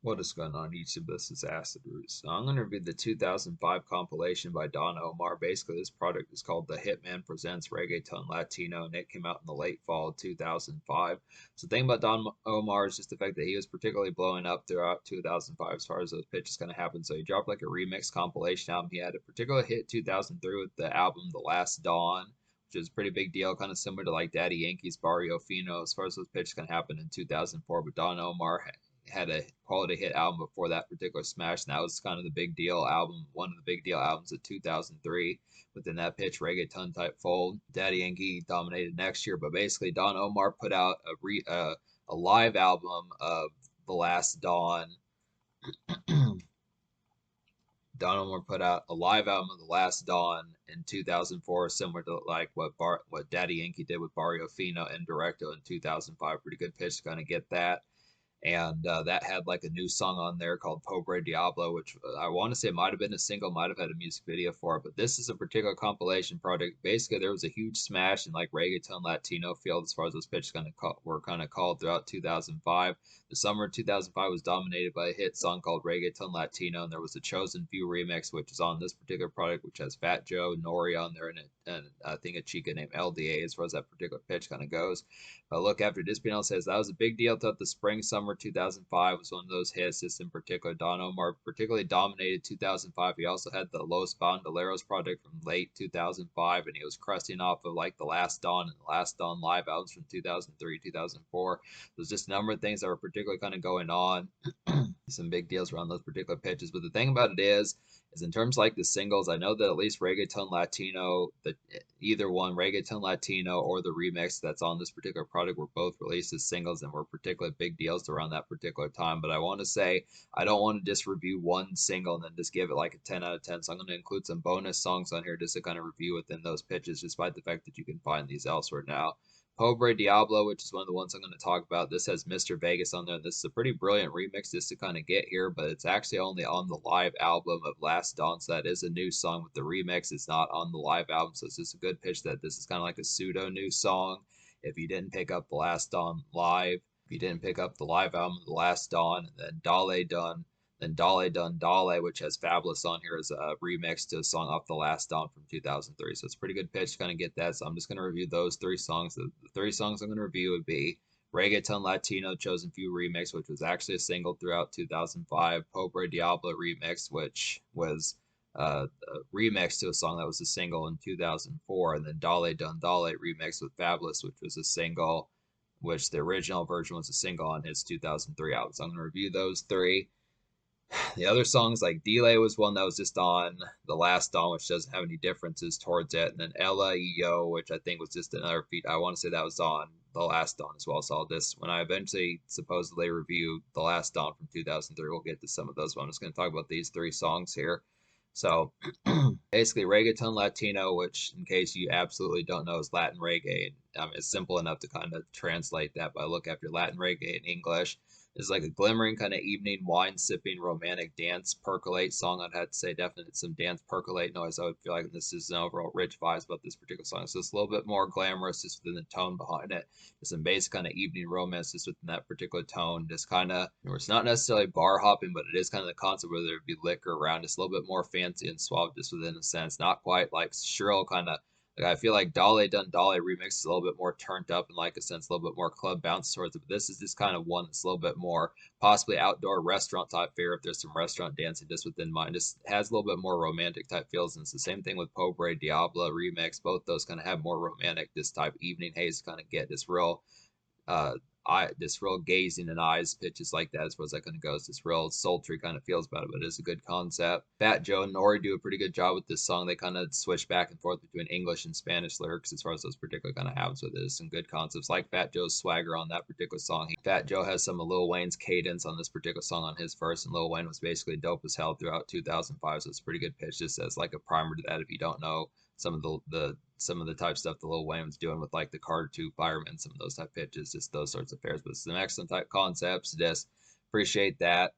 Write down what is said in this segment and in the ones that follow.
What is going on? YouTube, this is Acid Root. So I'm going to review the 2005 compilation by Don Omar. Basically, this product is called The Hitman Presents Reggaeton Latino, and it came out in the late fall of 2005. So the thing about Don Omar is just the fact that he was particularly blowing up throughout 2005 as far as those pitches kind of happened. So he dropped like a remix compilation album. He had a particular hit 2003 with the album The Last Dawn, which is a pretty big deal, kind of similar to like Daddy Yankee's Barrio Fino as far as those pitches can happen in 2004. But Don Omar had a quality hit album before that particular smash, and that was kind of the big deal album, one of the big deal albums of 2003. Within that pitch, reggaeton type fold. Daddy Yankee dominated next year, but basically Don Omar put out a live album of The Last Dawn. Don Omar put out a live album of The Last Dawn in 2004, similar to like what Daddy Yankee did with Barrio Fino and Directo in 2005. Pretty good pitch to kind of get that. And that had like a new song on there called Pobre Diablo, which I want to say might have been a single, might have had a music video for it. But this is a particular compilation project. Basically, there was a huge smash in like reggaeton Latino field as far as those pitches were kind of called throughout 2005. The summer of 2005 was dominated by a hit song called Reggaeton Latino, and there was a Chosen Few remix, which is on this particular product, which has Fat Joe, Nori on there, and I think a chica named LDA as far as that particular pitch kind of goes. Look, after Dispinel says that was a big deal throughout the spring summer 2005 was one of those hits. This in particular, Don Omar particularly dominated 2005. He also had the Los Bandoleros project from late 2005, and he was cresting off of like the Last Dawn and the Last Dawn live albums from 2003, 2004. There's just a number of things that were particularly kind of going on. Some big deals around those particular pitches. But the thing about it is in terms of like the singles, I know that at least Reggaeton Latino, that either one, Reggaeton Latino or the remix that's on this particular product, were both released as singles and were particularly big deals around that particular time. But I want to say I don't want to just review one single and then just give it like a 10 out of 10. So I'm going to include some bonus songs on here just to kind of review within those pitches, despite the fact that you can find these elsewhere now. Pobre Diablo, which is one of the ones I'm going to talk about. This has Mr. Vegas on there. This is a pretty brilliant remix just to kind of get here, but it's actually only on the live album of Last Dawn. So that is a new song with the remix. It's not on the live album. So it's just a good pitch that this is kind of like a pseudo new song. If you didn't pick up the Last Dawn live, if you didn't pick up the live album of the Last Dawn, and then Dale Done, then Dale Dun Dale, which has Fabulous on here, is a remix to a song off The Last Dawn from 2003. So it's a pretty good pitch to kind of get that. So I'm just going to review those three songs. The three songs I'm going to review would be Reggaeton Latino Chosen Few remix, which was actually a single throughout 2005. Pobre Diablo remix, which was a remix to a song that was a single in 2004. And then Dale Dun Dale remix with Fabulous, which was a single, which the original version was a single on his 2003 album. So I'm going to review those three. The other songs like Delay was one that was just on The Last Dawn, which doesn't have any differences towards it. And then Ella Yo, which I think was just another feat. I want to say that was on The Last Dawn as well. So I'll just, when I eventually supposedly review The Last Dawn from 2003, we'll get to some of those. But I'm just going to talk about these three songs here. So basically, Reggaeton Latino, which in case you absolutely don't know, is Latin reggae. It's simple enough to kind of translate that by look after Latin reggae in English. It's like a glimmering kind of evening wine sipping romantic dance percolate song. I'd have to say definitely some dance percolate noise. I would feel like this is an overall rich vibes about this particular song. So it's a little bit more glamorous just within the tone behind it. Just some basic kind of evening romance just within that particular tone. Just kind of, it's not necessarily bar hopping, but it is kind of the concept where there'd be liquor around. Just a little bit more fancy and suave just within a sense. Not quite like shrill kind of, like I feel like Dale Dun Dale remix is a little bit more turned up in like a sense, a little bit more club bounce towards it. But this is just kind of one that's a little bit more possibly outdoor restaurant type fare if there's some restaurant dancing just within mine. Just has a little bit more romantic type feels. And it's the same thing with Pobre Diablo remix. Both those kind of have more romantic, this type evening haze kind of get this real this real gazing and eyes pitches like that as far as that kind of goes. This real sultry kind of feels about it, but it is a good concept. Fat Joe and Nori do a pretty good job with this song. They kind of switch back and forth between English and Spanish lyrics as far as those particular kind of happens with it. There's some good concepts like Fat Joe's swagger on that particular song. Fat Joe has some of Lil Wayne's cadence on this particular song on his verse, and Lil Wayne was basically dope as hell throughout 2005, so it's a pretty good pitch just as like a primer to that if you don't know some of the type stuff that Lil Wayne was doing with like the Carter 2 Fireman, some of those type pitches, just those sorts of affairs. But it's an excellent type concepts. Just appreciate that.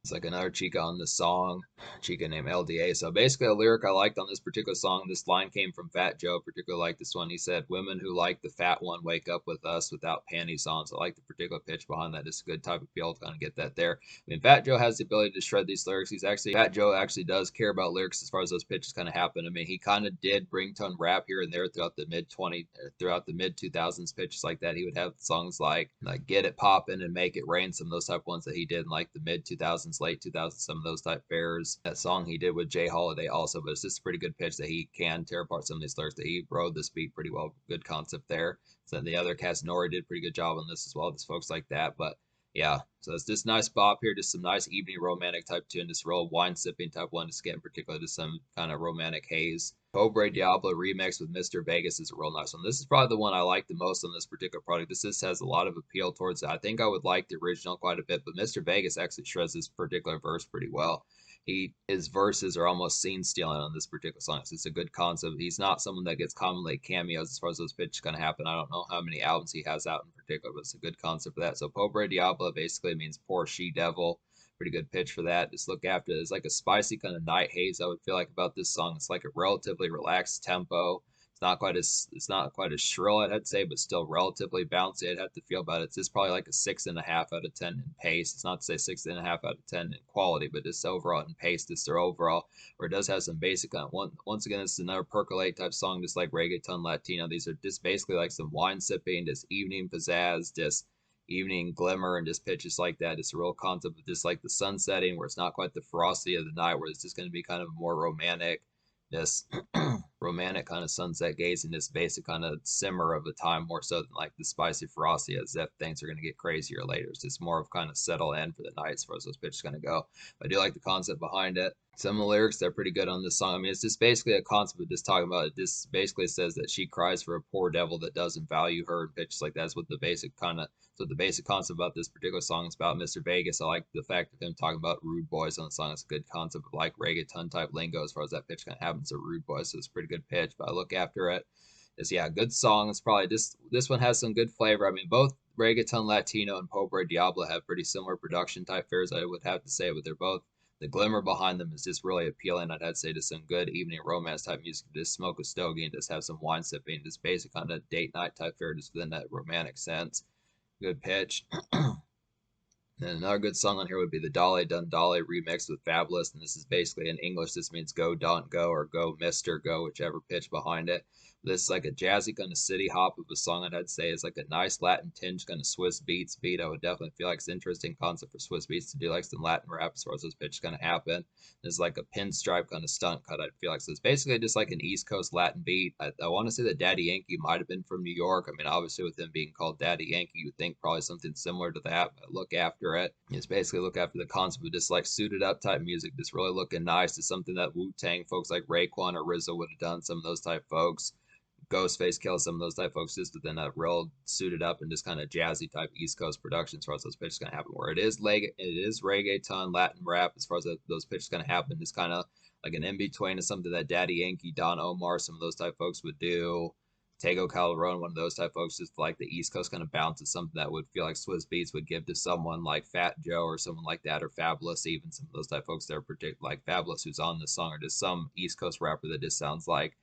It's like another chica on the song, chica named LDA. So basically, a lyric I liked on this particular song, this line came from Fat Joe, particularly like this one. He said, "Women who like the fat one wake up with us without panties on." So I like the particular pitch behind that. It's a good type of feel to kind of get that there. I mean, Fat Joe has the ability to shred these lyrics. Fat Joe actually does care about lyrics as far as those pitches kind of happen. I mean, he kind of did ringtone rap here and there throughout the mid 2000s pitches like that. He would have songs like Get It Poppin' and Make It Rain, some of those type ones that he did in like the mid 2000s, late 2000s, some of those type fairs. That song he did with Jay Holiday also, but it's just a pretty good pitch that he can tear apart some of these lyrics, that he rode this beat pretty well. Good concept there. So the other cast, Nori, did a pretty good job on this as well, just folks like that. But yeah, so it's just nice bop here, just some nice evening romantic type tune, just real wine sipping type one, just getting particularly to some kind of romantic haze. Pobre Diablo remix with Mr. Vegas is a real nice one. This is probably the one I like the most on this particular product. This just has a lot of appeal towards it. I think I would like the original quite a bit, but Mr. Vegas actually shreds this particular verse pretty well. His verses are almost scene stealing on this particular song. So it's a good concept. He's not someone that gets commonly cameos as far as those pitches gonna happen. I don't know how many albums he has out in particular, but it's a good concept for that. So Pobre Diablo basically means poor she devil. Pretty good pitch for that. Just look after it. It's like a spicy kind of night haze, I would feel like, about this song. It's like a relatively relaxed tempo. It's not quite as shrill, I'd say, but still relatively bouncy. I'd have to feel about it. It's just probably like a 6.5 out of 10 in pace. It's not to say 6.5 out of 10 in quality, but just overall in pace, just their overall. Where it does have some basic once again, this is another percolate type song, just like Reggaeton Latino. These are just basically like some wine sipping, just evening pizzazz, just evening glimmer, and just pitches like that. It's a real concept of just like the sun setting, where it's not quite the ferocity of the night, where it's just going to be kind of more romantic, this romantic kind of sunset gaze, and this basic kind of simmer of the time, more so than like the spicy ferocity as if things are going to get crazier later. It's just more of kind of settle in for the night as far as those pitches going to go. But I do like the concept behind it. Some of the lyrics, they're pretty good on this song. I mean, it's just basically a concept of just talking about it. This basically says that she cries for a poor devil that doesn't value her, and pitches like that's what the basic kind of so the basic concept about this particular song is about Mr. Vegas. I like the fact of him talking about rude boys on the song. It's a good concept of like reggaeton type lingo as far as that pitch kind of happens. A rude boy, so it's a pretty good pitch. But I look after it. It's yeah, good song. It's probably this one has some good flavor. I mean, both Reggaeton Latino and Pobre Diablo have pretty similar production type fares, I would have to say, but they're both, the glimmer behind them is just really appealing. I'd have to say to some good evening romance type music. Just smoke a stogie and just have some wine sipping, just basic kind of date night type fare, just within that romantic sense. Good pitch. And another good song on here would be the Dolly Dun Dolly remix with Fabulous. And this is basically in English, this means go, don't go, or go, mister, go, whichever pitch behind it. This is like a jazzy kind of city hop of a song, I'd say. It's like a nice Latin tinge kind of Swiss beats beat. I would definitely feel like it's an interesting concept for Swiss beats to do like some Latin rap as far as those pitches kind of happen. It's like a pinstripe kind of stunt cut, I'd feel like. So it's basically just like an East Coast Latin beat. I want to say that Daddy Yankee might have been from New York. I mean, obviously with him being called Daddy Yankee, you would think probably something similar to that. But look after it. It's basically look after the concept of just like suited up type music, just really looking nice. It's something that Wu-Tang folks like Raekwon or RZA would have done, some of those type folks. Ghostface Killah, some of those type folks, just within a real suited up and just kind of jazzy type East Coast production as far as those pitches gonna happen. Where it is reggaeton, Latin rap as far as those pitches gonna happen. It's kind of like an in between of something that Daddy Yankee, Don Omar, some of those type folks would do. Tego Calderon, one of those type folks, just like the East Coast kind of bounce is something that would feel like Swiss Beats would give to someone like Fat Joe or someone like that, or Fabulous, even some of those type folks that are like Fabulous, who's on this song, or just some East Coast rapper that just sounds like,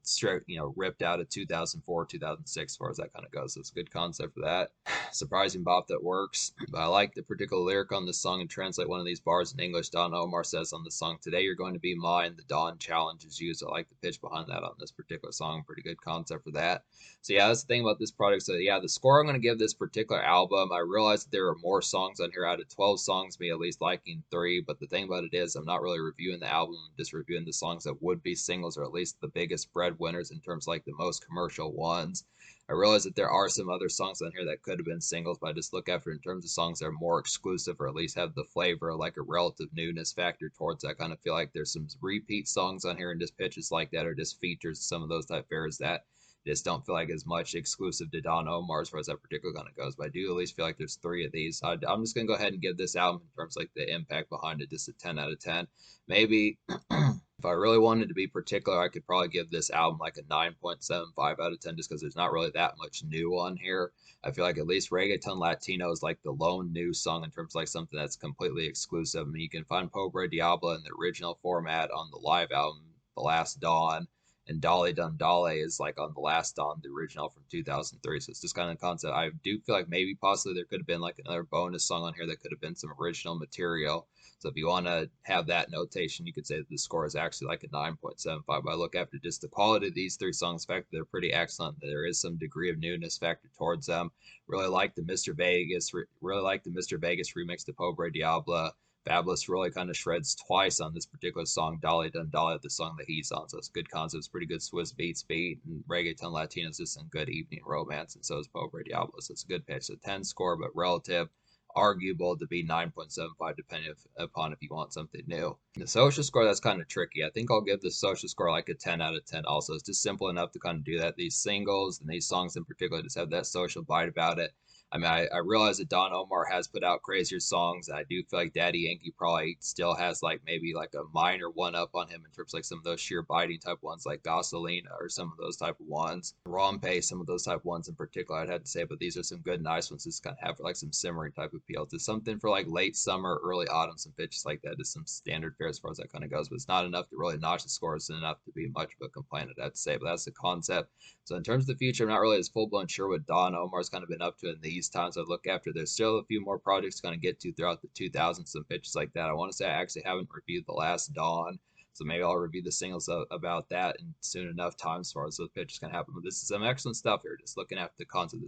straight, ripped out of 2004, 2006, as far as that kind of goes. So it's a good concept for that. Surprising bop that works. But I like the particular lyric on this song, and translate one of these bars in English. Don Omar says on the song, "Today you're going to be mine. The dawn challenges you." So I like the pitch behind that on this particular song. Pretty good concept for that. So yeah, that's the thing about this product. So yeah, the score I'm going to give this particular album, I realized that there are more songs on here. Out of 12 songs, me at least liking 3. But the thing about it is, I'm not really reviewing the album. I'm just reviewing the songs that would be singles, or at least the biggest breadwinners in terms of like the most commercial ones. I realize that there are some other songs on here that could have been singles, but I just look after in terms of songs that are more exclusive, or at least have the flavor, like a relative newness factor towards that. I kind of feel like there's some repeat songs on here and just pitches like that, or just features some of those type fares that just don't feel like as much exclusive to Don Omar as far as that particular kind of goes. But I do at least feel like there's 3 of these. I'm just going to go ahead and give this album, in terms of like the impact behind it, just a 10 out of 10. Maybe if If I really wanted to be particular, I could probably give this album like a 9.75 out of 10 just because there's not really that much new on here. I feel like at least Reggaeton Latino is like the lone new song in terms of like something that's completely exclusive. I mean, you can find Pobre Diablo in the original format on the live album, The Last Dawn, and Dolly Dun Dolly is like on The Last Dawn, the original from 2003. So it's just kind of concept. I do feel like maybe possibly there could have been like another bonus song on here that could have been some original material. So if you want to have that notation, you could say that the score is actually like a 9.75. But I look after just the quality of these three songs, the fact that they're pretty excellent. There is some degree of newness factor towards them. Really like the Mr. Vegas, really like the Mr. Vegas remix to Pobre Diablo. Fabulous really kind of shreds twice on this particular song, Dolly Dun Dolly, the song that he's on. So it's a good concept. It's pretty good Swiss beats beat, and Reggaeton Latino is just some good evening romance, and so is Pobre Diablo. So it's a good pitch. So 10 score, but relative, arguable to be 9.75 depending upon if you want something new. The social score, that's kind of tricky. I think I'll give the social score like a 10 out of 10 also. It's just simple enough to kind of do that. These singles and these songs in particular just have that social bite about it. I mean, I realize that Don Omar has put out crazier songs. I do feel like Daddy Yankee probably still has like maybe like a minor one up on him in terms of like some of those sheer biting type ones like Gasolina or some of those type of ones. Rompe, some of those type of ones in particular, I'd have to say, but these are some good, nice ones. Just kind of have like some simmering type of appeal to something for like late summer, early autumn, some pitches like that is some standard fare as far as that kind of goes, but it's not enough to really notch the scores and enough to be much of a complaint, I'd have to say, but that's the concept. So in terms of the future, I'm not really as full blown sure what Don Omar's kind of been up to in these times I look after. There's still a few more projects to kind of get to throughout the 2000s, some pitches like that. I want to say I actually haven't reviewed The Last Dawn, so maybe I'll review the singles about that in soon enough time as far as those pitches can happen. But this is some excellent stuff here. Just looking at the concept,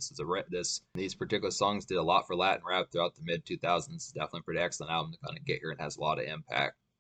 these particular songs did a lot for Latin rap throughout the mid 2000s. It's definitely a pretty excellent album to kind of get here and has a lot of impact.